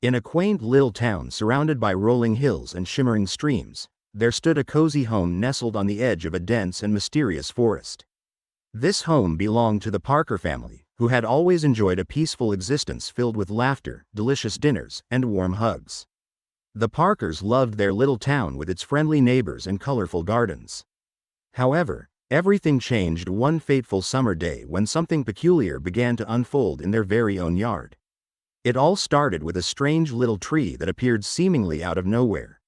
In a quaint little town surrounded by rolling hills and shimmering streams, there stood a cozy home nestled on the edge of a dense and mysterious forest. This home belonged to the Parker family, who had always enjoyed a peaceful existence filled with laughter, delicious dinners, and warm hugs. The Parkers loved their little town with its friendly neighbors and colorful gardens. However, everything changed one fateful summer day when something peculiar began to unfold in their very own yard. It all started with a strange little tree that appeared seemingly out of nowhere.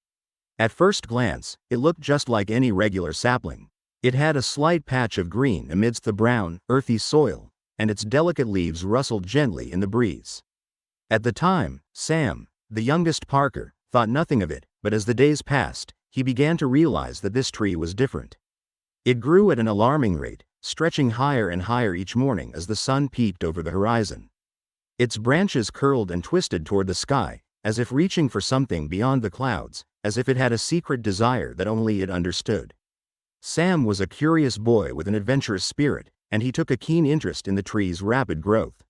At first glance, it looked just like any regular sapling. It had a slight patch of green amidst the brown, earthy soil, and its delicate leaves rustled gently in the breeze. At the time, Sam, the youngest Parker, thought nothing of it, but as the days passed, he began to realize that this tree was different. It grew at an alarming rate, stretching higher and higher each morning as the sun peeked over the horizon. Its branches curled and twisted toward the sky, as if reaching for something beyond the clouds, as if it had a secret desire that only it understood. Sam was a curious boy with an adventurous spirit, and he took a keen interest in the tree's rapid growth.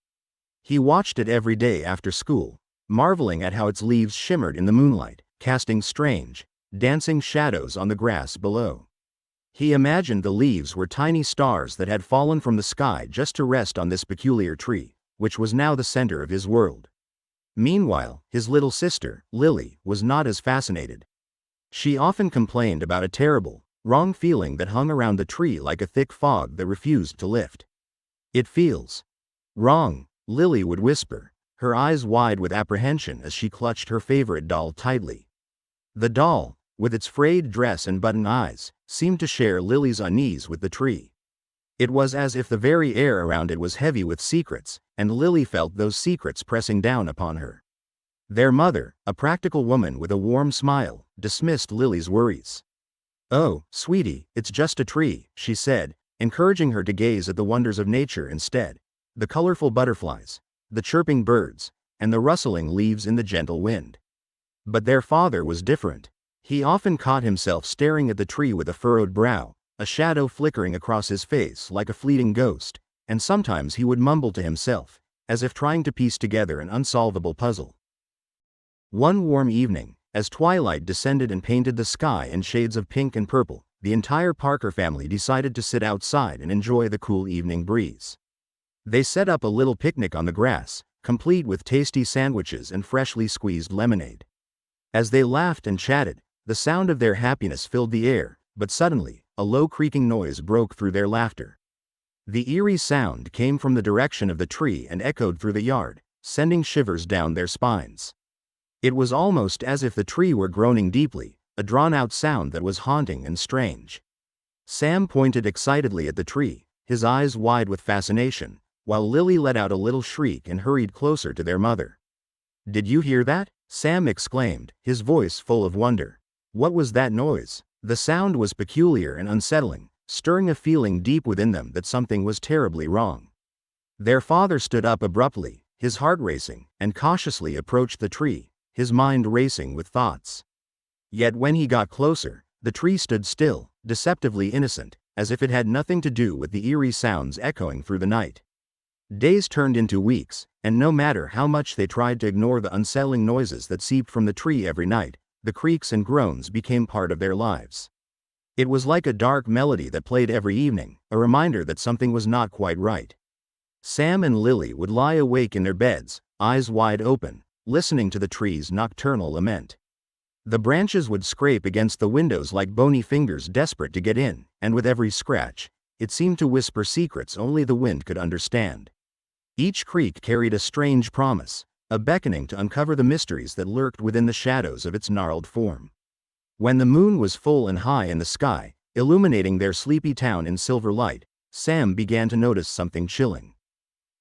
He watched it every day after school, marveling at how its leaves shimmered in the moonlight, casting strange, dancing shadows on the grass below. He imagined the leaves were tiny stars that had fallen from the sky just to rest on this peculiar tree, which was now the center of his world. Meanwhile, his little sister, Lily, was not as fascinated. She often complained about a terrible, wrong feeling that hung around the tree like a thick fog that refused to lift. "It feels wrong," Lily would whisper, her eyes wide with apprehension as she clutched her favorite doll tightly. The doll, with its frayed dress and button eyes, seemed to share Lily's unease with the tree. It was as if the very air around it was heavy with secrets, and Lily felt those secrets pressing down upon her. Their mother, a practical woman with a warm smile, dismissed Lily's worries. "Oh, sweetie, it's just a tree," she said, encouraging her to gaze at the wonders of nature instead, the colorful butterflies, the chirping birds, and the rustling leaves in the gentle wind. But their father was different. He often caught himself staring at the tree with a furrowed brow, a shadow flickering across his face like a fleeting ghost, and sometimes he would mumble to himself, as if trying to piece together an unsolvable puzzle. One warm evening, as twilight descended and painted the sky in shades of pink and purple, the entire Parker family decided to sit outside and enjoy the cool evening breeze. They set up a little picnic on the grass, complete with tasty sandwiches and freshly squeezed lemonade. As they laughed and chatted, the sound of their happiness filled the air, but suddenly, a low creaking noise broke through their laughter. The eerie sound came from the direction of the tree and echoed through the yard, sending shivers down their spines. It was almost as if the tree were groaning deeply, a drawn-out sound that was haunting and strange. Sam pointed excitedly at the tree, his eyes wide with fascination, while Lily let out a little shriek and hurried closer to their mother. "Did you hear that?" Sam exclaimed, his voice full of wonder. "What was that noise?" The sound was peculiar and unsettling, stirring a feeling deep within them that something was terribly wrong. Their father stood up abruptly, his heart racing, and cautiously approached the tree, his mind racing with thoughts. Yet when he got closer, the tree stood still, deceptively innocent, as if it had nothing to do with the eerie sounds echoing through the night. Days turned into weeks, and no matter how much they tried to ignore the unsettling noises that seeped from the tree every night, the creaks and groans became part of their lives. It was like a dark melody that played every evening, a reminder that something was not quite right. Sam and Lily would lie awake in their beds, eyes wide open, listening to the tree's nocturnal lament. The branches would scrape against the windows like bony fingers desperate to get in, and with every scratch, it seemed to whisper secrets only the wind could understand. Each creak carried a strange promise, a beckoning to uncover the mysteries that lurked within the shadows of its gnarled form. When the moon was full and high in the sky, illuminating their sleepy town in silver light, Sam began to notice something chilling.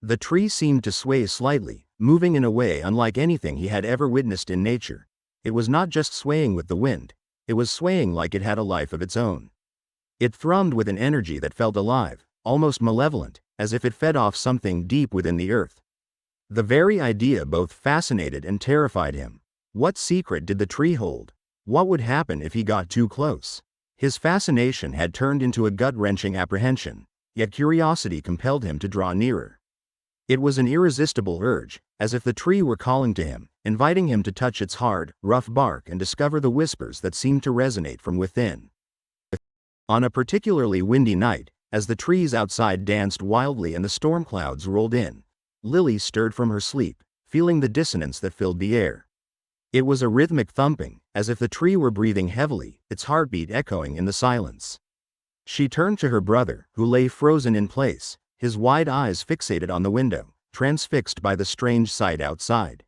The tree seemed to sway slightly, moving in a way unlike anything he had ever witnessed in nature. It was not just swaying with the wind, it was swaying like it had a life of its own. It thrummed with an energy that felt alive, almost malevolent, as if it fed off something deep within the earth. The very idea both fascinated and terrified him. What secret did the tree hold? What would happen if he got too close? His fascination had turned into a gut-wrenching apprehension, yet curiosity compelled him to draw nearer. It was an irresistible urge, as if the tree were calling to him, inviting him to touch its hard, rough bark and discover the whispers that seemed to resonate from within. On a particularly windy night, as the trees outside danced wildly and the storm clouds rolled in, Lily stirred from her sleep, feeling the dissonance that filled the air. It was a rhythmic thumping, as if the tree were breathing heavily, its heartbeat echoing in the silence. She turned to her brother, who lay frozen in place, his wide eyes fixated on the window, transfixed by the strange sight outside.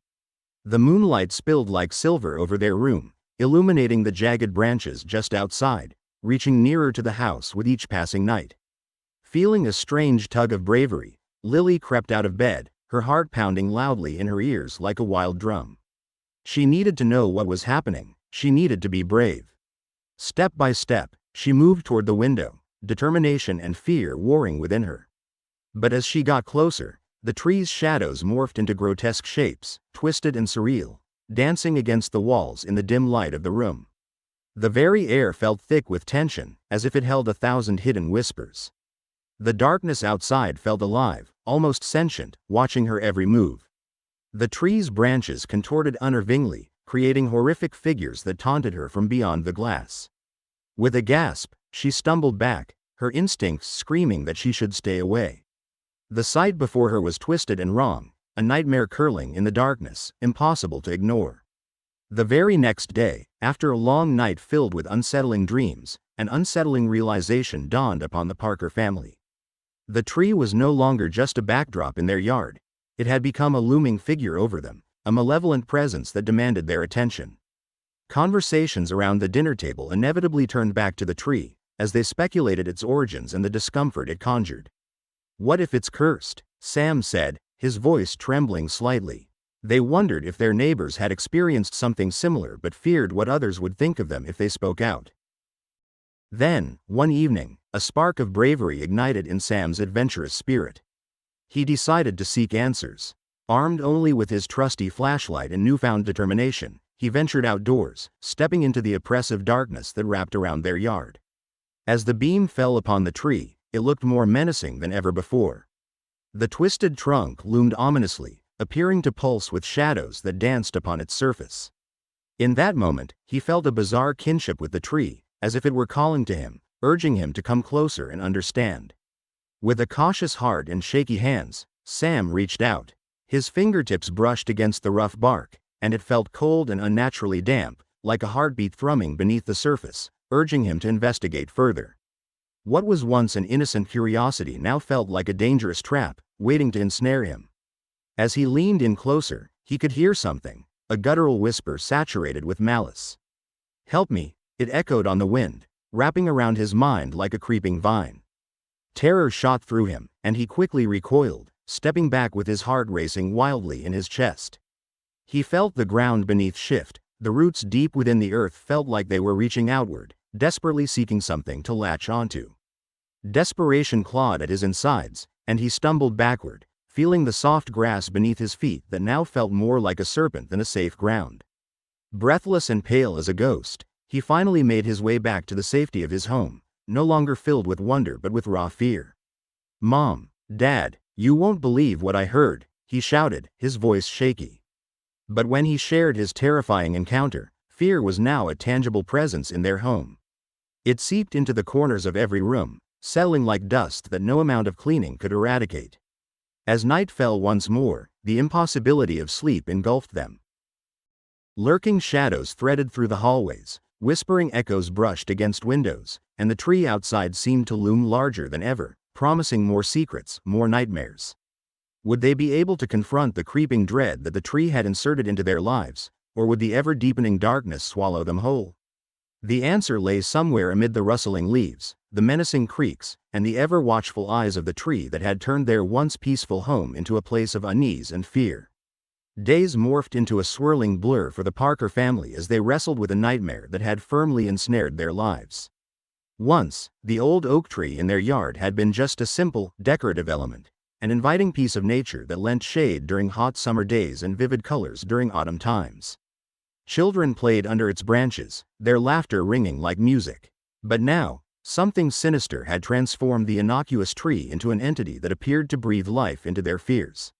The moonlight spilled like silver over their room, illuminating the jagged branches just outside, reaching nearer to the house with each passing night. Feeling a strange tug of bravery, Lily crept out of bed, her heart pounding loudly in her ears like a wild drum. She needed to know what was happening, she needed to be brave. Step by step, she moved toward the window, determination and fear warring within her. But as she got closer, the tree's shadows morphed into grotesque shapes, twisted and surreal, dancing against the walls in the dim light of the room. The very air felt thick with tension, as if it held 1,000 hidden whispers. The darkness outside felt alive, almost sentient, watching her every move. The tree's branches contorted unnervingly, creating horrific figures that taunted her from beyond the glass. With a gasp, she stumbled back, her instincts screaming that she should stay away. The sight before her was twisted and wrong, a nightmare curling in the darkness, impossible to ignore. The very next day, after a long night filled with unsettling dreams, an unsettling realization dawned upon the Parker family. The tree was no longer just a backdrop in their yard. It had become a looming figure over them, a malevolent presence that demanded their attention. Conversations around the dinner table inevitably turned back to the tree, as they speculated its origins and the discomfort it conjured. "What if it's cursed?" Sam said, his voice trembling slightly. They wondered if their neighbors had experienced something similar but feared what others would think of them if they spoke out. Then, one evening, a spark of bravery ignited in Sam's adventurous spirit. He decided to seek answers. Armed only with his trusty flashlight and newfound determination, he ventured outdoors, stepping into the oppressive darkness that wrapped around their yard. As the beam fell upon the tree, it looked more menacing than ever before. The twisted trunk loomed ominously, appearing to pulse with shadows that danced upon its surface. In that moment, he felt a bizarre kinship with the tree, as if it were calling to him, urging him to come closer and understand. With a cautious heart and shaky hands, Sam reached out. His fingertips brushed against the rough bark, and it felt cold and unnaturally damp, like a heartbeat thrumming beneath the surface, urging him to investigate further. What was once an innocent curiosity now felt like a dangerous trap, waiting to ensnare him. As he leaned in closer, he could hear something, a guttural whisper saturated with malice. "Help me," it echoed on the wind, wrapping around his mind like a creeping vine. Terror shot through him, and he quickly recoiled, stepping back with his heart racing wildly in his chest. He felt the ground beneath shift, the roots deep within the earth felt like they were reaching outward, desperately seeking something to latch onto. Desperation clawed at his insides, and he stumbled backward, feeling the soft grass beneath his feet that now felt more like a serpent than a safe ground. Breathless and pale as a ghost, he finally made his way back to the safety of his home, no longer filled with wonder but with raw fear. "Mom, Dad, you won't believe what I heard," he shouted, his voice shaky. But when he shared his terrifying encounter, fear was now a tangible presence in their home. It seeped into the corners of every room, settling like dust that no amount of cleaning could eradicate. As night fell once more, the impossibility of sleep engulfed them. Lurking shadows threaded through the hallways, whispering echoes brushed against windows, and the tree outside seemed to loom larger than ever, promising more secrets, more nightmares. Would they be able to confront the creeping dread that the tree had inserted into their lives, or would the ever-deepening darkness swallow them whole? The answer lay somewhere amid the rustling leaves, the menacing creaks, and the ever-watchful eyes of the tree that had turned their once peaceful home into a place of unease and fear. Days morphed into a swirling blur for the Parker family as they wrestled with a nightmare that had firmly ensnared their lives. Once, the old oak tree in their yard had been just a simple, decorative element, an inviting piece of nature that lent shade during hot summer days and vivid colors during autumn times. Children played under its branches, their laughter ringing like music. But now, Something sinister had transformed the innocuous tree into an entity that appeared to breathe life into their fears.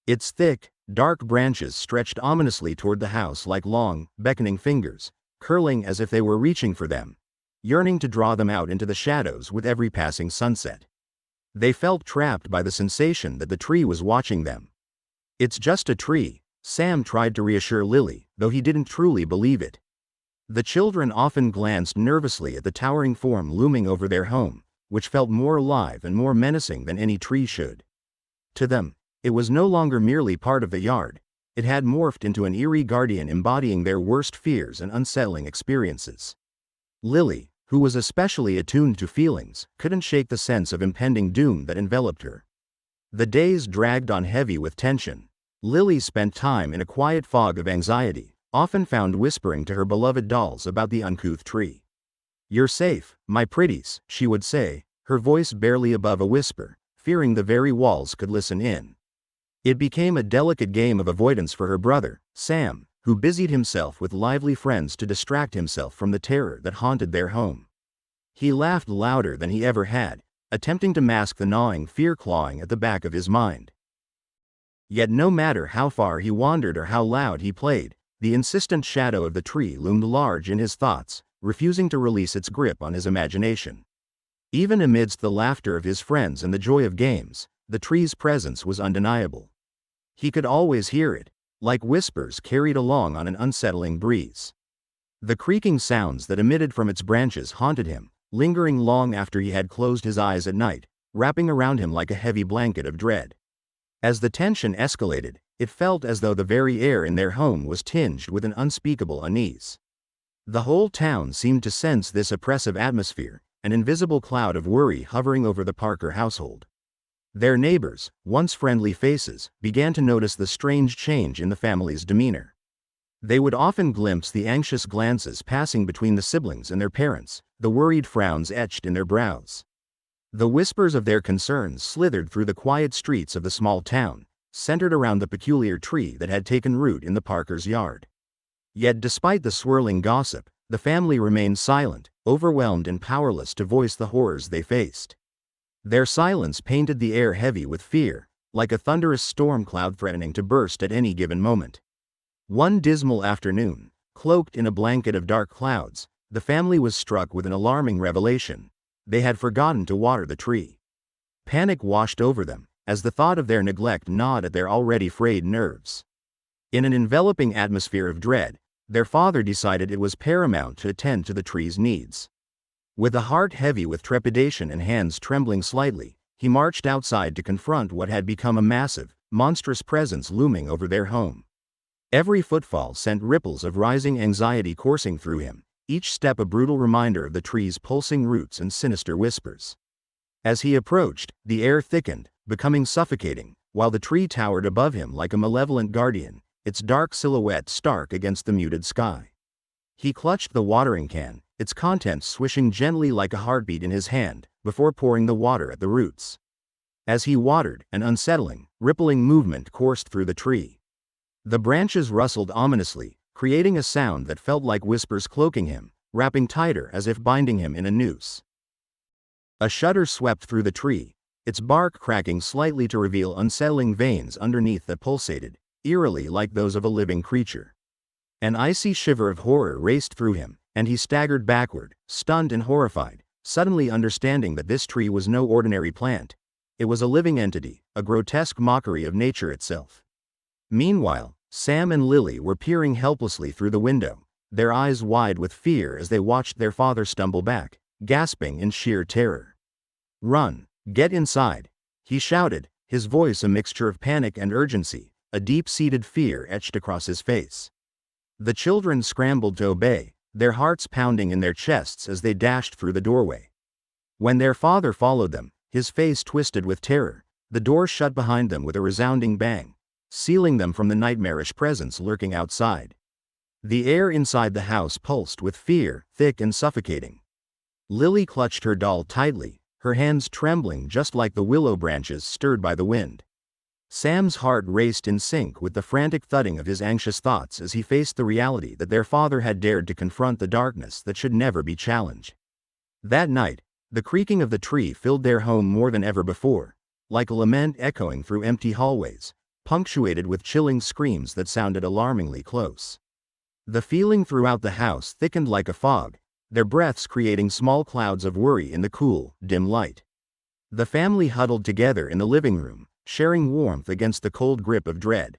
Its thick, dark branches stretched ominously toward the house like long, beckoning fingers, curling as if they were reaching for them, yearning to draw them out into the shadows with every passing sunset. They felt trapped by the sensation that the tree was watching them. "It's just a tree," Sam tried to reassure Lily, though he didn't truly believe it. The children often glanced nervously at the towering form looming over their home, which felt more alive and more menacing than any tree should. To them, it was no longer merely part of the yard. It had morphed into an eerie guardian embodying their worst fears and unsettling experiences. Lily, who was especially attuned to feelings, couldn't shake the sense of impending doom that enveloped her. The days dragged on heavy with tension. Lily spent time in a quiet fog of anxiety, often found whispering to her beloved dolls about the uncouth tree. "You're safe, my pretties," she would say, her voice barely above a whisper, fearing the very walls could listen in. It became a delicate game of avoidance for her brother, Sam, who busied himself with lively friends to distract himself from the terror that haunted their home. He laughed louder than he ever had, attempting to mask the gnawing fear clawing at the back of his mind. Yet no matter how far he wandered or how loud he played, the insistent shadow of the tree loomed large in his thoughts, refusing to release its grip on his imagination. Even amidst the laughter of his friends and the joy of games, the tree's presence was undeniable. He could always hear it, like whispers carried along on an unsettling breeze. The creaking sounds that emitted from its branches haunted him, lingering long after he had closed his eyes at night, wrapping around him like a heavy blanket of dread. As the tension escalated, it felt as though the very air in their home was tinged with an unspeakable unease. The whole town seemed to sense this oppressive atmosphere, an invisible cloud of worry hovering over the Parker household. Their neighbors, once friendly faces, began to notice the strange change in the family's demeanor. They would often glimpse the anxious glances passing between the siblings and their parents, the worried frowns etched in their brows. The whispers of their concerns slithered through the quiet streets of the small town, centered around the peculiar tree that had taken root in the Parkers' yard. Yet despite the swirling gossip, the family remained silent, overwhelmed and powerless to voice the horrors they faced. Their silence painted the air heavy with fear, like a thunderous storm cloud threatening to burst at any given moment. One dismal afternoon, cloaked in a blanket of dark clouds, the family was struck with an alarming revelation. They had forgotten to water the tree. Panic washed over them, as the thought of their neglect gnawed at their already frayed nerves. In an enveloping atmosphere of dread, their father decided it was paramount to attend to the tree's needs. With a heart heavy with trepidation and hands trembling slightly, he marched outside to confront what had become a massive, monstrous presence looming over their home. Every footfall sent ripples of rising anxiety coursing through him, each step a brutal reminder of the tree's pulsing roots and sinister whispers. As he approached, the air thickened, becoming suffocating, while the tree towered above him like a malevolent guardian, its dark silhouette stark against the muted sky. He clutched the watering can, its contents swishing gently like a heartbeat in his hand, before pouring the water at the roots. As he watered, an unsettling, rippling movement coursed through the tree. The branches rustled ominously, creating a sound that felt like whispers cloaking him, wrapping tighter as if binding him in a noose. A shudder swept through the tree, its bark cracking slightly to reveal unsettling veins underneath that pulsated, eerily like those of a living creature. An icy shiver of horror raced through him, and he staggered backward, stunned and horrified, suddenly understanding that this tree was no ordinary plant. It was a living entity, a grotesque mockery of nature itself. Meanwhile, Sam and Lily were peering helplessly through the window, their eyes wide with fear as they watched their father stumble back, gasping in sheer terror. "Run, get inside," he shouted, his voice a mixture of panic and urgency, a deep-seated fear etched across his face. The children scrambled to obey, their hearts pounding in their chests as they dashed through the doorway. When their father followed them, his face twisted with terror, the door shut behind them with a resounding bang, sealing them from the nightmarish presence lurking outside. The air inside the house pulsed with fear, thick and suffocating. Lily clutched her doll tightly, her hands trembling just like the willow branches stirred by the wind. Sam's heart raced in sync with the frantic thudding of his anxious thoughts as he faced the reality that their father had dared to confront the darkness that should never be challenged. That night, the creaking of the tree filled their home more than ever before, like a lament echoing through empty hallways, punctuated with chilling screams that sounded alarmingly close. The feeling throughout the house thickened like a fog, their breaths creating small clouds of worry in the cool, dim light. The family huddled together in the living room, sharing warmth against the cold grip of dread.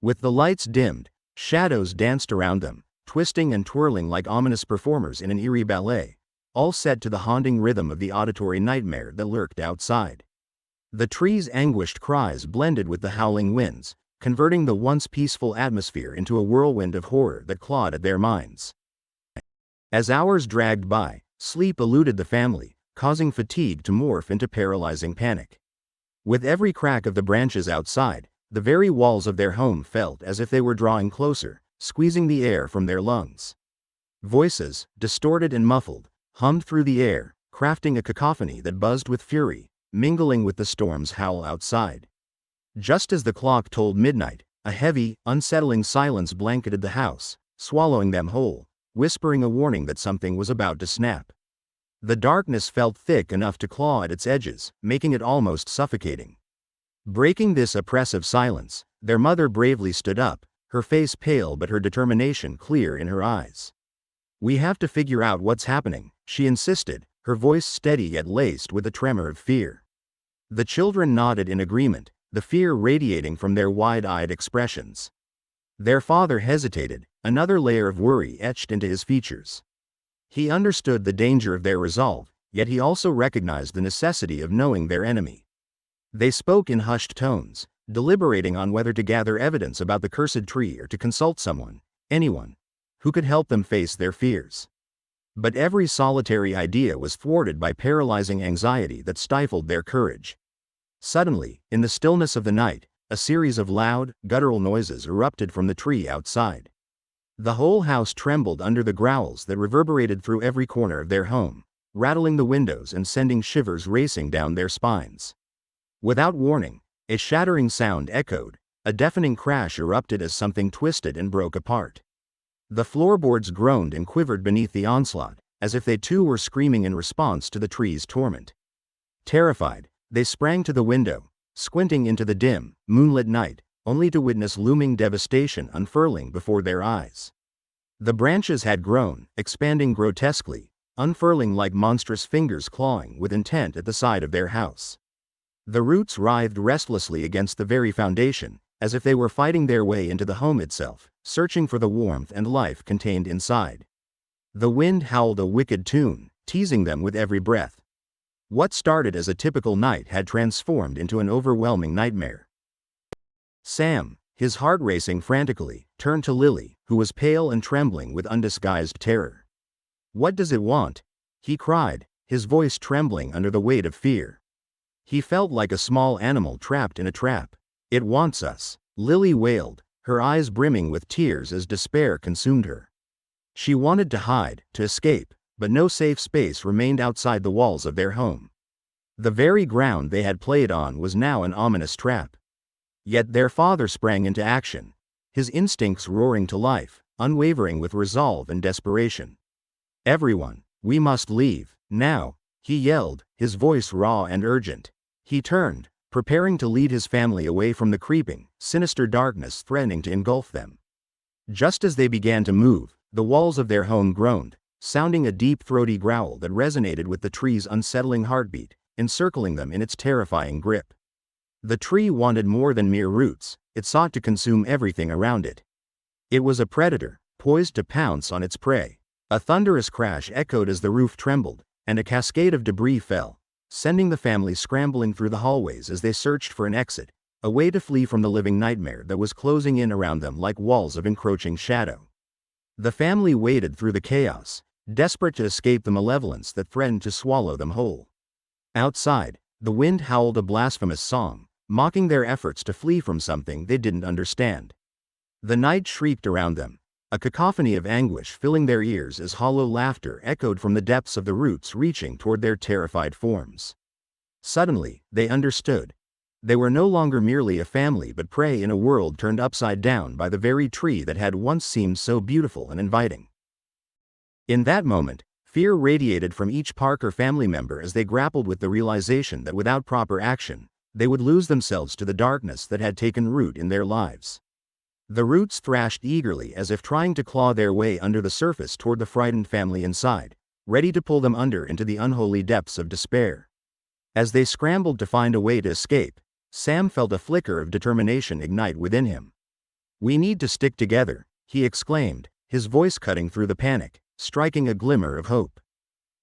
With the lights dimmed, shadows danced around them, twisting and twirling like ominous performers in an eerie ballet, all set to the haunting rhythm of the auditory nightmare that lurked outside. The tree's anguished cries blended with the howling winds, converting the once peaceful atmosphere into a whirlwind of horror that clawed at their minds. As hours dragged by, sleep eluded the family, causing fatigue to morph into paralyzing panic. With every crack of the branches outside, the very walls of their home felt as if they were drawing closer, squeezing the air from their lungs. Voices, distorted and muffled, hummed through the air, crafting a cacophony that buzzed with fury, mingling with the storm's howl outside. Just as the clock told midnight, a heavy, unsettling silence blanketed the house, swallowing them whole, whispering a warning that something was about to snap. The darkness felt thick enough to claw at its edges, making it almost suffocating. Breaking this oppressive silence, their mother bravely stood up, her face pale but her determination clear in her eyes. "We have to figure out what's happening," she insisted, her voice steady yet laced with a tremor of fear. The children nodded in agreement, the fear radiating from their wide-eyed expressions. Their father hesitated, another layer of worry etched into his features. He understood the danger of their resolve, yet he also recognized the necessity of knowing their enemy. They spoke in hushed tones, deliberating on whether to gather evidence about the cursed tree or to consult someone, anyone, who could help them face their fears. But every solitary idea was thwarted by paralyzing anxiety that stifled their courage. Suddenly, in the stillness of the night, a series of loud, guttural noises erupted from the tree outside. The whole house trembled under the growls that reverberated through every corner of their home, rattling the windows and sending shivers racing down their spines. Without warning, a shattering sound echoed, a deafening crash erupted as something twisted and broke apart. The floorboards groaned and quivered beneath the onslaught, as if they too were screaming in response to the tree's torment. Terrified, they sprang to the window, squinting into the dim, moonlit night, only to witness looming devastation unfurling before their eyes. The branches had grown, expanding grotesquely, unfurling like monstrous fingers clawing with intent at the side of their house. The roots writhed restlessly against the very foundation, as if they were fighting their way into the home itself, searching for the warmth and life contained inside. The wind howled a wicked tune, teasing them with every breath. What started as a typical night had transformed into an overwhelming nightmare. Sam, his heart racing frantically, turned to Lily, who was pale and trembling with undisguised terror. "What does it want?" he cried, his voice trembling under the weight of fear. He felt like a small animal trapped in a trap. "It wants us," Lily wailed, her eyes brimming with tears as despair consumed her. She wanted to hide, to escape, but no safe space remained outside the walls of their home. The very ground they had played on was now an ominous trap. Yet their father sprang into action, his instincts roaring to life, unwavering with resolve and desperation. "Everyone, we must leave, now," he yelled, his voice raw and urgent. He turned, preparing to lead his family away from the creeping, sinister darkness threatening to engulf them. Just as they began to move, the walls of their home groaned, sounding a deep throaty growl that resonated with the tree's unsettling heartbeat, encircling them in its terrifying grip. The tree wanted more than mere roots, it sought to consume everything around it. It was a predator, poised to pounce on its prey. A thunderous crash echoed as the roof trembled, and a cascade of debris fell, sending the family scrambling through the hallways as they searched for an exit, a way to flee from the living nightmare that was closing in around them like walls of encroaching shadow. The family waded through the chaos, desperate to escape the malevolence that threatened to swallow them whole. Outside, the wind howled a blasphemous song, mocking their efforts to flee from something they didn't understand. The night shrieked around them, a cacophony of anguish filling their ears as hollow laughter echoed from the depths of the roots reaching toward their terrified forms. Suddenly, they understood. They were no longer merely a family but prey in a world turned upside down by the very tree that had once seemed so beautiful and inviting. In that moment, Fear radiated from each Parker family member as they grappled with the realization that without proper action, they would lose themselves to the darkness that had taken root in their lives. The roots thrashed eagerly as if trying to claw their way under the surface toward the frightened family inside, ready to pull them under into the unholy depths of despair. As they scrambled to find a way to escape, Sam felt a flicker of determination ignite within him. "We need to stick together," he exclaimed, his voice cutting through the panic, striking a glimmer of hope.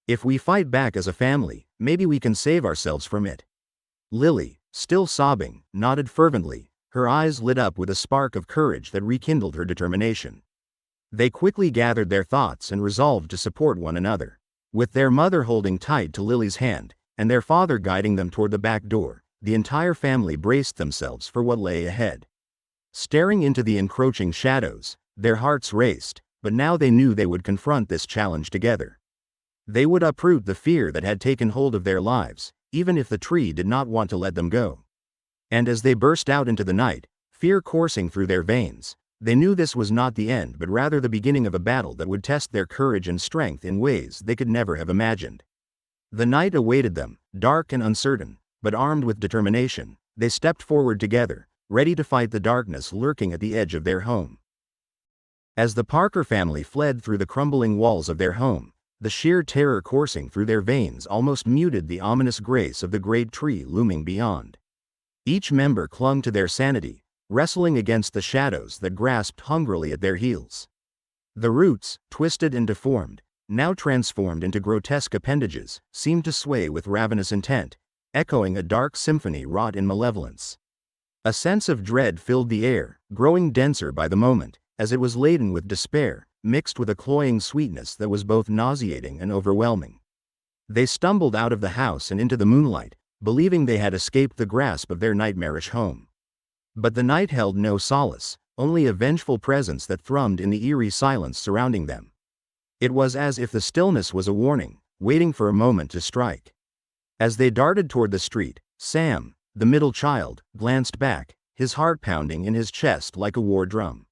"If we fight back as a family, maybe we can save ourselves from it." Lily, still sobbing, nodded fervently, her eyes lit up with a spark of courage that rekindled her determination. They quickly gathered their thoughts and resolved to support one another. With their mother holding tight to Lily's hand, and their father guiding them toward the back door, the entire family braced themselves for what lay ahead. Staring into the encroaching shadows, their hearts raced, but now they knew they would confront this challenge together. They would uproot the fear that had taken hold of their lives, even if the tree did not want to let them go. And as they burst out into the night, fear coursing through their veins, they knew this was not the end but rather the beginning of a battle that would test their courage and strength in ways they could never have imagined. The night awaited them, dark and uncertain, but armed with determination, they stepped forward together, ready to fight the darkness lurking at the edge of their home. As the Parker family fled through the crumbling walls of their home, the sheer terror coursing through their veins almost muted the ominous grace of the great tree looming beyond. Each member clung to their sanity, wrestling against the shadows that grasped hungrily at their heels. The roots, twisted and deformed, now transformed into grotesque appendages, seemed to sway with ravenous intent, echoing a dark symphony wrought in malevolence. A sense of dread filled the air, growing denser by the moment, as it was laden with despair, mixed with a cloying sweetness that was both nauseating and overwhelming. They stumbled out of the house and into the moonlight, believing they had escaped the grasp of their nightmarish home. But the night held no solace, only a vengeful presence that thrummed in the eerie silence surrounding them. It was as if the stillness was a warning, waiting for a moment to strike. As they darted toward the street, Sam, the middle child, glanced back, his heart pounding in his chest like a war drum.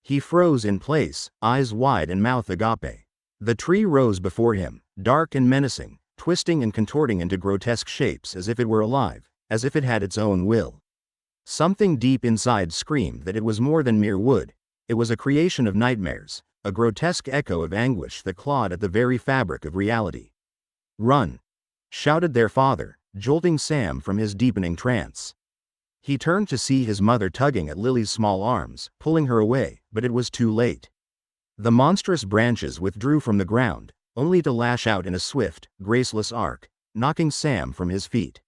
He froze in place, eyes wide and mouth agape. The tree rose before him, dark and menacing, twisting and contorting into grotesque shapes as if it were alive, as if it had its own will. Something deep inside screamed that it was more than mere wood, it was a creation of nightmares, a grotesque echo of anguish that clawed at the very fabric of reality. "Run!" shouted their father, jolting Sam from his deepening trance. He turned to see his mother tugging at Lily's small arms, pulling her away, but it was too late. The monstrous branches withdrew from the ground, only to lash out in a swift, graceless arc, knocking Sam from his feet.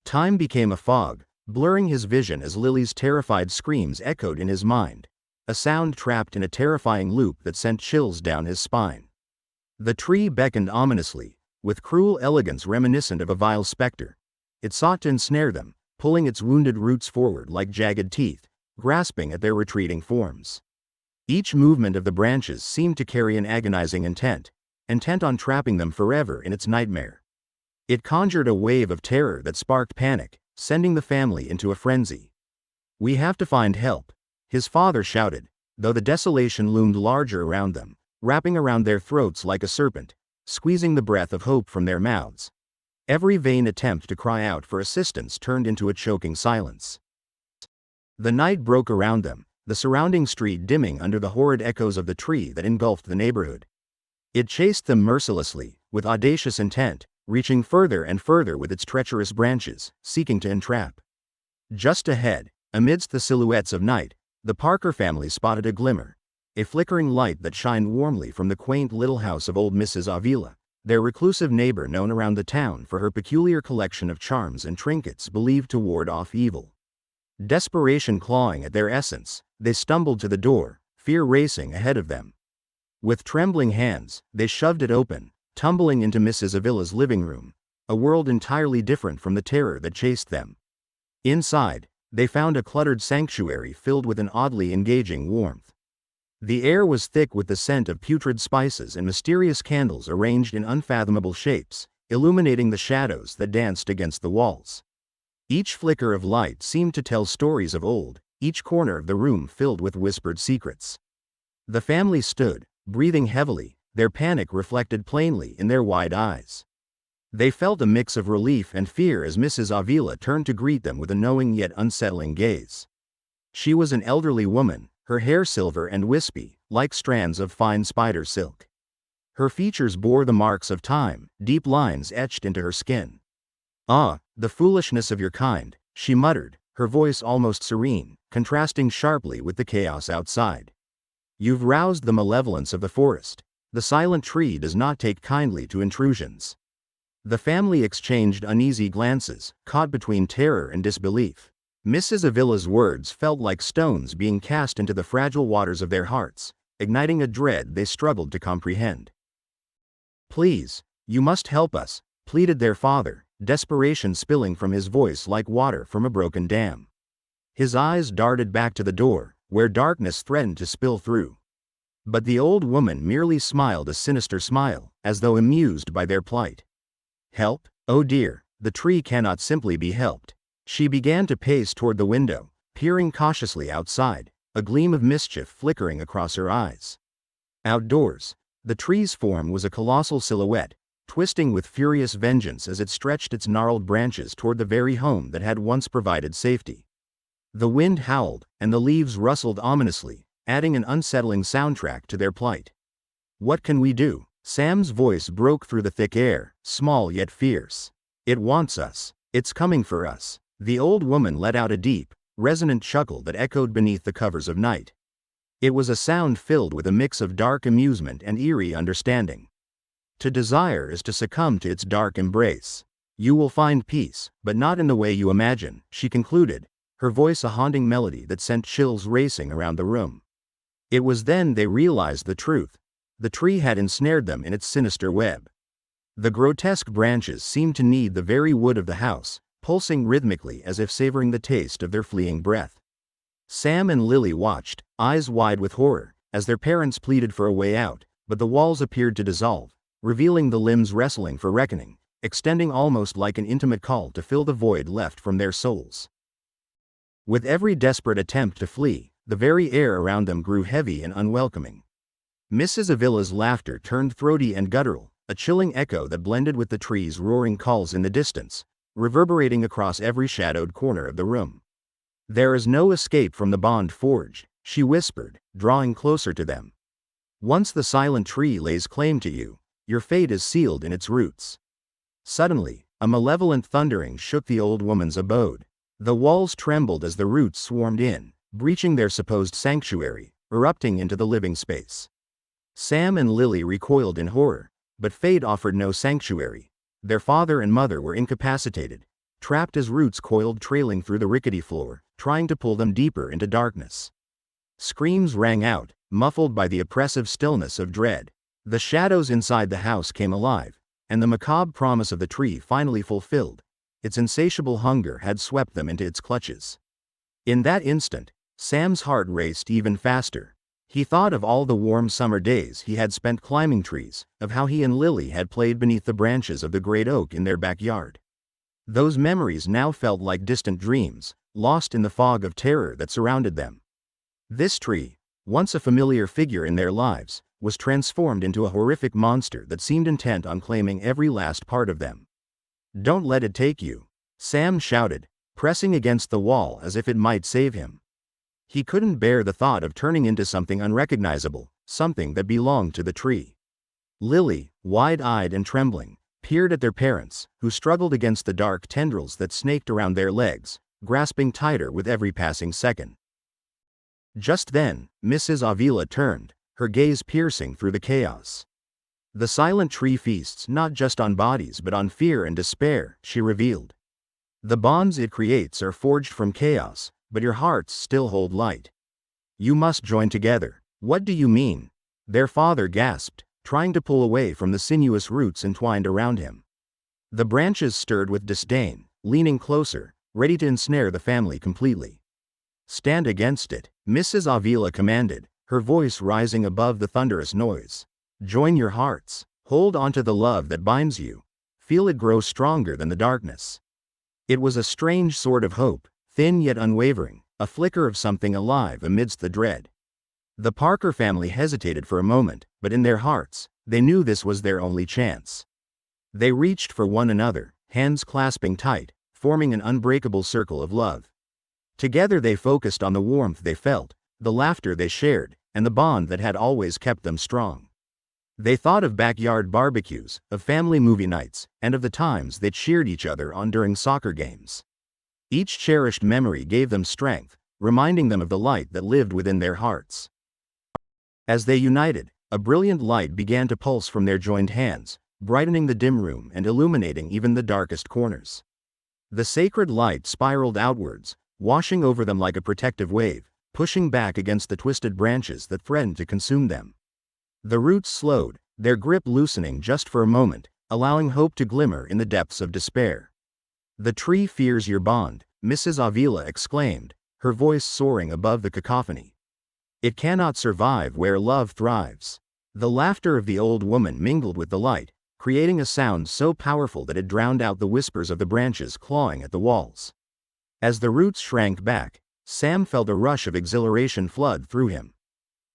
Time became a fog, blurring his vision as Lily's terrified screams echoed in his mind, a sound trapped in a terrifying loop that sent chills down his spine. The tree beckoned ominously, with cruel elegance reminiscent of a vile specter. It sought to ensnare them, pulling its wounded roots forward like jagged teeth, grasping at their retreating forms. Each movement of the branches seemed to carry an agonizing intent on trapping them forever in its nightmare. It conjured a wave of terror that sparked panic, sending the family into a frenzy. "We have to find help," his father shouted, though the desolation loomed larger around them, wrapping around their throats like a serpent, squeezing the breath of hope from their mouths. Every vain attempt to cry out for assistance turned into a choking silence. The night broke around them, the surrounding street dimming under the horrid echoes of the tree that engulfed the neighborhood. It chased them mercilessly, with audacious intent, reaching further and further with its treacherous branches, seeking to entrap. Just ahead, amidst the silhouettes of night, the Parker family spotted a glimmer, a flickering light that shined warmly from the quaint little house of old Mrs. Avila, their reclusive neighbor known around the town for her peculiar collection of charms and trinkets believed to ward off evil. Desperation clawing at their essence, they stumbled to the door, fear racing ahead of them. With trembling hands, they shoved it open, tumbling into Mrs. Avila's living room, a world entirely different from the terror that chased them. Inside, they found a cluttered sanctuary filled with an oddly engaging warmth. The air was thick with the scent of putrid spices and mysterious candles arranged in unfathomable shapes, illuminating the shadows that danced against the walls. Each flicker of light seemed to tell stories of old, each corner of the room filled with whispered secrets. The family stood, breathing heavily, their panic reflected plainly in their wide eyes. They felt a mix of relief and fear as Mrs. Avila turned to greet them with a knowing yet unsettling gaze. She was an elderly woman, her hair silver and wispy, like strands of fine spider silk. Her features bore the marks of time, deep lines etched into her skin. "Ah, the foolishness of your kind," she muttered, her voice almost serene, contrasting sharply with the chaos outside. "You've roused the malevolence of the forest. The silent tree does not take kindly to intrusions." The family exchanged uneasy glances, caught between terror and disbelief. Mrs. Avila's words felt like stones being cast into the fragile waters of their hearts, igniting a dread they struggled to comprehend. "Please, you must help us," pleaded their father, desperation spilling from his voice like water from a broken dam. His eyes darted back to the door, where darkness threatened to spill through. But the old woman merely smiled a sinister smile, as though amused by their plight. "Help? Oh dear, the tree cannot simply be helped." She began to pace toward the window, peering cautiously outside, a gleam of mischief flickering across her eyes. Outdoors, the tree's form was a colossal silhouette, twisting with furious vengeance as it stretched its gnarled branches toward the very home that had once provided safety. The wind howled, and the leaves rustled ominously, adding an unsettling soundtrack to their plight. "What can we do?" Sam's voice broke through the thick air, small yet fierce. "It wants us. It's coming for us." The old woman let out a deep, resonant chuckle that echoed beneath the covers of night. It was a sound filled with a mix of dark amusement and eerie understanding. "To desire is to succumb to its dark embrace. You will find peace, but not in the way you imagine," she concluded, her voice a haunting melody that sent chills racing around the room. It was then they realized the truth. The tree had ensnared them in its sinister web. The grotesque branches seemed to knead the very wood of the house, pulsing rhythmically as if savoring the taste of their fleeing breath. Sam and Lily watched, eyes wide with horror, as their parents pleaded for a way out, but the walls appeared to dissolve, revealing the limbs wrestling for reckoning, extending almost like an intimate call to fill the void left from their souls. With every desperate attempt to flee, the very air around them grew heavy and unwelcoming. Mrs. Avila's laughter turned throaty and guttural, a chilling echo that blended with the tree's roaring calls in the distance, reverberating across every shadowed corner of the room. "There is no escape from the bond forged," she whispered, drawing closer to them. "Once the silent tree lays claim to you, your fate is sealed in its roots." Suddenly, a malevolent thundering shook the old woman's abode. The walls trembled as the roots swarmed in, breaching their supposed sanctuary, erupting into the living space. Sam and Lily recoiled in horror, but fate offered no sanctuary. Their father and mother were incapacitated, trapped as roots coiled trailing through the rickety floor, trying to pull them deeper into darkness. Screams rang out, muffled by the oppressive stillness of dread. The shadows inside the house came alive, and the macabre promise of the tree finally fulfilled. Its insatiable hunger had swept them into its clutches. In that instant, Sam's heart raced even faster. He thought of all the warm summer days he had spent climbing trees, of how he and Lily had played beneath the branches of the great oak in their backyard. Those memories now felt like distant dreams, lost in the fog of terror that surrounded them. This tree, once a familiar figure in their lives, was transformed into a horrific monster that seemed intent on claiming every last part of them. "Don't let it take you," Sam shouted, pressing against the wall as if it might save him. He couldn't bear the thought of turning into something unrecognizable, something that belonged to the tree. Lily, wide-eyed and trembling, peered at their parents, who struggled against the dark tendrils that snaked around their legs, grasping tighter with every passing second. Just then, Mrs. Avila turned, her gaze piercing through the chaos. "The silent tree feasts not just on bodies but on fear and despair," she revealed. "The bonds it creates are forged from chaos, but your hearts still hold light. You must join together." "What do you mean?" their father gasped, trying to pull away from the sinuous roots entwined around him. The branches stirred with disdain, leaning closer, ready to ensnare the family completely. "Stand against it," Mrs. Avila commanded, her voice rising above the thunderous noise. "Join your hearts. Hold onto the love that binds you. Feel it grow stronger than the darkness." It was a strange sort of hope, thin yet unwavering, a flicker of something alive amidst the dread. The Parker family hesitated for a moment, but in their hearts, They knew this was their only chance. They reached for one another, hands clasping tight, forming an unbreakable circle of love. Together they focused on the warmth they felt, the laughter they shared, and the bond that had always kept them strong. They thought of backyard barbecues, of family movie nights, and of the times they cheered each other on during soccer games. Each cherished memory gave them strength, reminding them of the light that lived within their hearts. As they united, a brilliant light began to pulse from their joined hands, brightening the dim room and illuminating even the darkest corners. The sacred light spiraled outwards, washing over them like a protective wave, pushing back against the twisted branches that threatened to consume them. The roots slowed, their grip loosening just for a moment, allowing hope to glimmer in the depths of despair. "The tree fears your bond," Mrs. Avila exclaimed, her voice soaring above the cacophony. "It cannot survive where love thrives." The laughter of the old woman mingled with the light, creating a sound so powerful that it drowned out the whispers of the branches clawing at the walls. As the roots shrank back, Sam felt a rush of exhilaration flood through him.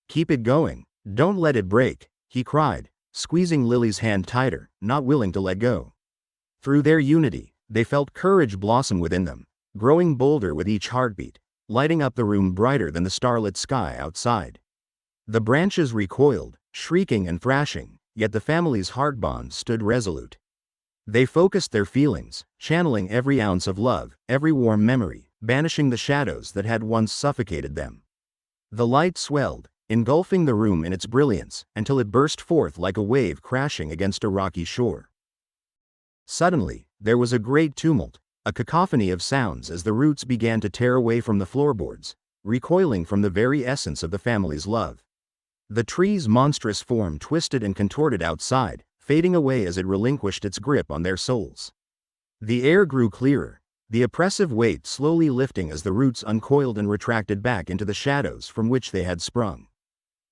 "Keep it going, don't let it break," he cried, squeezing Lily's hand tighter, not willing to let go. Through their unity, they felt courage blossom within them, growing bolder with each heartbeat, lighting up the room brighter than the starlit sky outside. The branches recoiled, shrieking and thrashing, yet the family's heart bond stood resolute. They focused their feelings, channeling every ounce of love, every warm memory, banishing the shadows that had once suffocated them. The light swelled, engulfing the room in its brilliance, until it burst forth like a wave crashing against a rocky shore. Suddenly, there was a great tumult, a cacophony of sounds as the roots began to tear away from the floorboards, recoiling from the very essence of the family's love. The tree's monstrous form twisted and contorted outside, fading away as it relinquished its grip on their souls. The air grew clearer, the oppressive weight slowly lifting as the roots uncoiled and retracted back into the shadows from which they had sprung.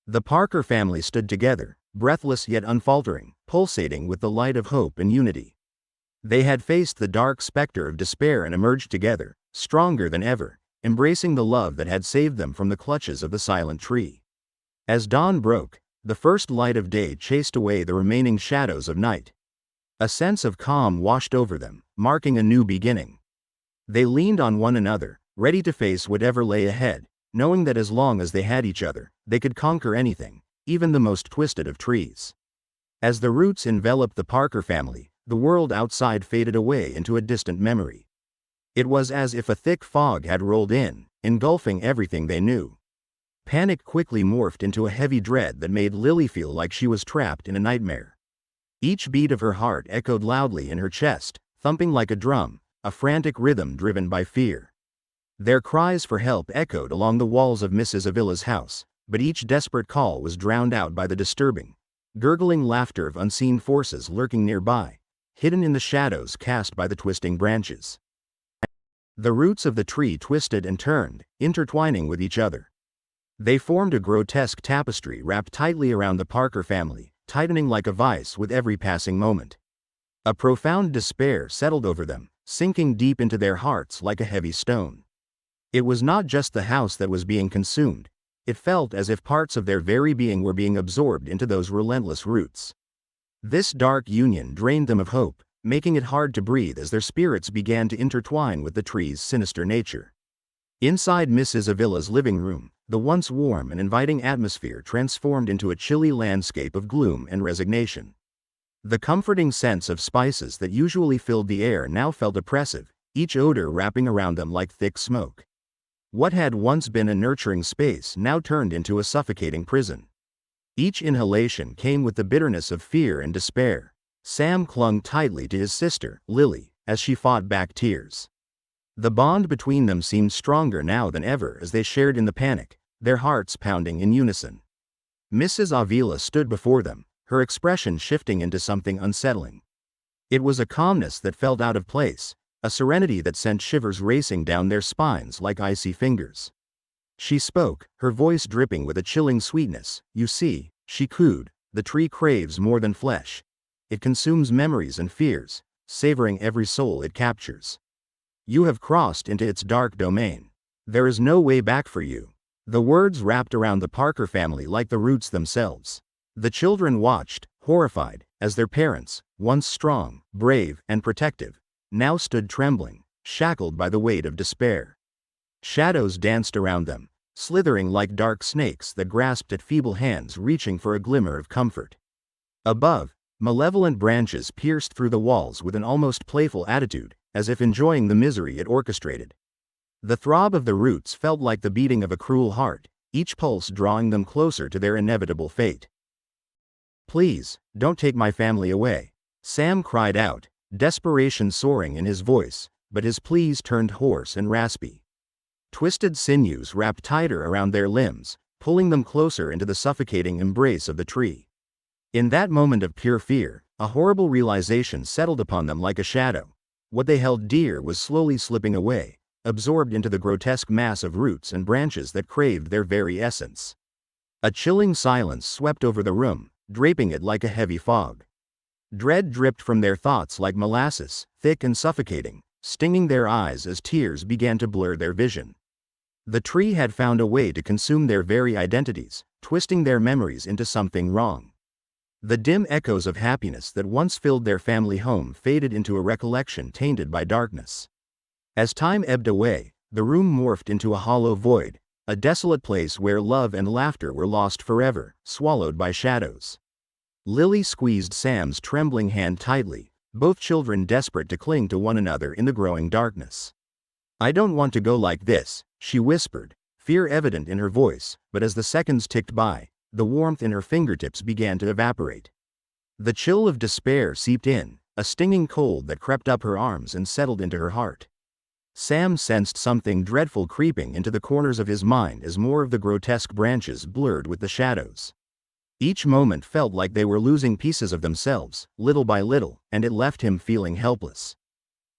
The Parker family stood together, breathless yet unfaltering, pulsating with the light of hope and unity. They had faced the dark specter of despair and emerged together, stronger than ever, embracing the love that had saved them from the clutches of the silent tree. As dawn broke, the first light of day chased away the remaining shadows of night. A sense of calm washed over them, marking a new beginning. They leaned on one another, ready to face whatever lay ahead, knowing that as long as they had each other, they could conquer anything, even the most twisted of trees. As the roots enveloped the Parker family, the world outside faded away into a distant memory. It was as if a thick fog had rolled in, engulfing everything they knew. Panic quickly morphed into a heavy dread that made Lily feel like she was trapped in a nightmare. Each beat of her heart echoed loudly in her chest, thumping like a drum, a frantic rhythm driven by fear. Their cries for help echoed along the walls of Mrs. Avila's house, but each desperate call was drowned out by the disturbing, gurgling laughter of unseen forces lurking nearby, hidden in the shadows cast by the twisting branches. The roots of the tree twisted and turned, intertwining with each other. They formed a grotesque tapestry wrapped tightly around the Parker family, tightening like a vice with every passing moment. A profound despair settled over them, sinking deep into their hearts like a heavy stone. It was not just the house that was being consumed, it felt as if parts of their very being were being absorbed into those relentless roots. This dark union drained them of hope, making it hard to breathe as their spirits began to intertwine with the tree's sinister nature. Inside Mrs. Avila's living room, the once warm and inviting atmosphere transformed into a chilly landscape of gloom and resignation. The comforting sense of spices that usually filled the air now felt oppressive, each odor wrapping around them like thick smoke. What had once been a nurturing space now turned into a suffocating prison. Each inhalation came with the bitterness of fear and despair. Sam clung tightly to his sister, Lily, as she fought back tears. The bond between them seemed stronger now than ever as they shared in the panic, their hearts pounding in unison. Mrs. Avila stood before them, her expression shifting into something unsettling. It was a calmness that felt out of place, a serenity that sent shivers racing down their spines like icy fingers. She spoke, her voice dripping with a chilling sweetness. "You see," she cooed, "the tree craves more than flesh. It consumes memories and fears, savoring every soul it captures. You have crossed into its dark domain. There is no way back for you." The words wrapped around the Parker family like the roots themselves. The children watched, horrified, as their parents, once strong, brave, and protective, now stood trembling, shackled by the weight of despair. Shadows danced around them, slithering like dark snakes that grasped at feeble hands reaching for a glimmer of comfort. Above, malevolent branches pierced through the walls with an almost playful attitude, as if enjoying the misery it orchestrated. The throb of the roots felt like the beating of a cruel heart, each pulse drawing them closer to their inevitable fate. "Please, don't take my family away," Sam cried out, desperation soaring in his voice, but his pleas turned hoarse and raspy. Twisted sinews wrapped tighter around their limbs, pulling them closer into the suffocating embrace of the tree. In that moment of pure fear, a horrible realization settled upon them like a shadow. What they held dear was slowly slipping away, absorbed into the grotesque mass of roots and branches that craved their very essence. A chilling silence swept over the room, draping it like a heavy fog. Dread dripped from their thoughts like molasses, thick and suffocating, stinging their eyes as tears began to blur their vision. The tree had found a way to consume their very identities, twisting their memories into something wrong. The dim echoes of happiness that once filled their family home faded into a recollection tainted by darkness. As time ebbed away, the room morphed into a hollow void, a desolate place where love and laughter were lost forever, swallowed by shadows. Lily squeezed Sam's trembling hand tightly, both children desperate to cling to one another in the growing darkness. "I don't want to go like this," she whispered, fear evident in her voice, but as the seconds ticked by, the warmth in her fingertips began to evaporate. The chill of despair seeped in, a stinging cold that crept up her arms and settled into her heart. Sam sensed something dreadful creeping into the corners of his mind as more of the grotesque branches blurred with the shadows. Each moment felt like they were losing pieces of themselves, little by little, and it left him feeling helpless.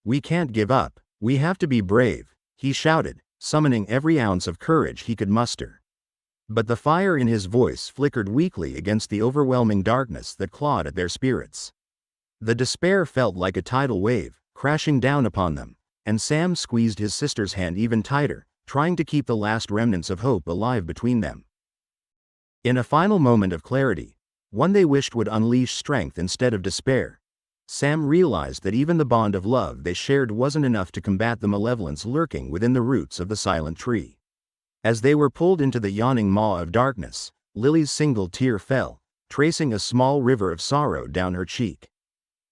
"We can't give up, we have to be brave," he shouted, summoning every ounce of courage he could muster. But the fire in his voice flickered weakly against the overwhelming darkness that clawed at their spirits. The despair felt like a tidal wave, crashing down upon them, and Sam squeezed his sister's hand even tighter, trying to keep the last remnants of hope alive between them. In a final moment of clarity, one they wished would unleash strength instead of despair, Sam realized that even the bond of love they shared wasn't enough to combat the malevolence lurking within the roots of the silent tree. As they were pulled into the yawning maw of darkness, Lily's single tear fell, tracing a small river of sorrow down her cheek.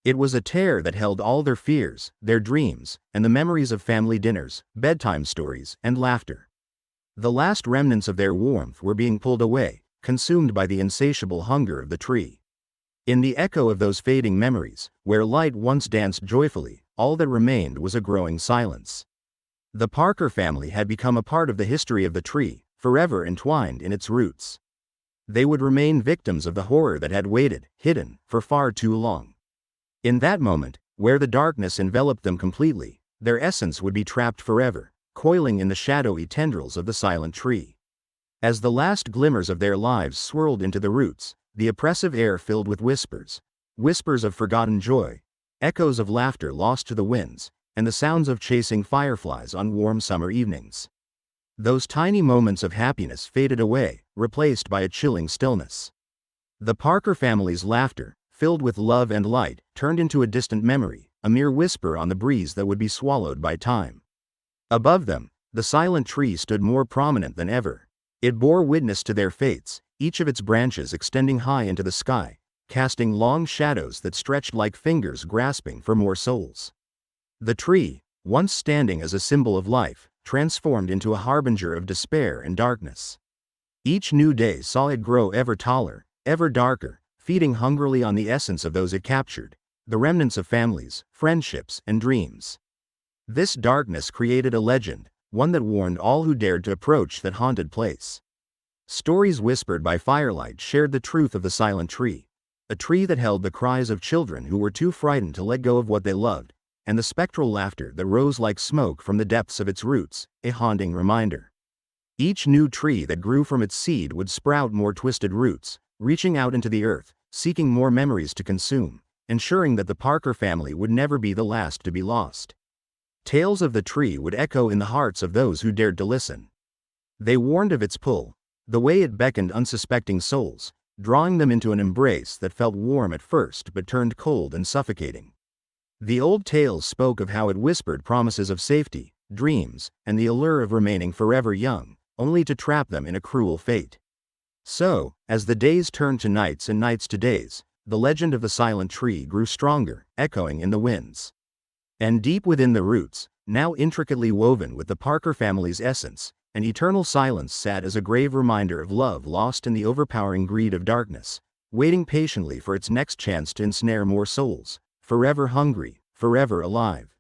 It was a tear that held all their fears, their dreams, and the memories of family dinners, bedtime stories, and laughter. The last remnants of their warmth were being pulled away, consumed by the insatiable hunger of the tree. In the echo of those fading memories, where light once danced joyfully, all that remained was a growing silence. The Parker family had become a part of the history of the tree, forever entwined in its roots. They would remain victims of the horror that had waited, hidden, for far too long. In that moment, where the darkness enveloped them completely, their essence would be trapped forever, coiling in the shadowy tendrils of the silent tree. As the last glimmers of their lives swirled into the roots, the oppressive air filled with whispers, whispers of forgotten joy, echoes of laughter lost to the winds, and the sounds of chasing fireflies on warm summer evenings. Those tiny moments of happiness faded away, replaced by a chilling stillness. The Parker family's laughter, filled with love and light, turned into a distant memory, a mere whisper on the breeze that would be swallowed by time. Above them, the silent tree stood more prominent than ever. It bore witness to their fates, each of its branches extending high into the sky, casting long shadows that stretched like fingers grasping for more souls. The tree, once standing as a symbol of life, transformed into a harbinger of despair and darkness. Each new day saw it grow ever taller, ever darker, feeding hungrily on the essence of those it captured, the remnants of families, friendships, and dreams. This darkness created a legend, one that warned all who dared to approach that haunted place. Stories whispered by firelight shared the truth of the silent tree, a tree that held the cries of children who were too frightened to let go of what they loved, and the spectral laughter that rose like smoke from the depths of its roots, a haunting reminder. Each new tree that grew from its seed would sprout more twisted roots, reaching out into the earth, seeking more memories to consume, ensuring that the Parker family would never be the last to be lost. Tales of the tree would echo in the hearts of those who dared to listen. They warned of its pull, the way it beckoned unsuspecting souls, drawing them into an embrace that felt warm at first but turned cold and suffocating. The old tales spoke of how it whispered promises of safety, dreams, and the allure of remaining forever young, only to trap them in a cruel fate. So, as the days turned to nights and nights to days, the legend of the silent tree grew stronger, echoing in the winds. And deep within the roots, now intricately woven with the Parker family's essence, an eternal silence sat as a grave reminder of love lost in the overpowering greed of darkness, waiting patiently for its next chance to ensnare more souls, forever hungry, forever alive.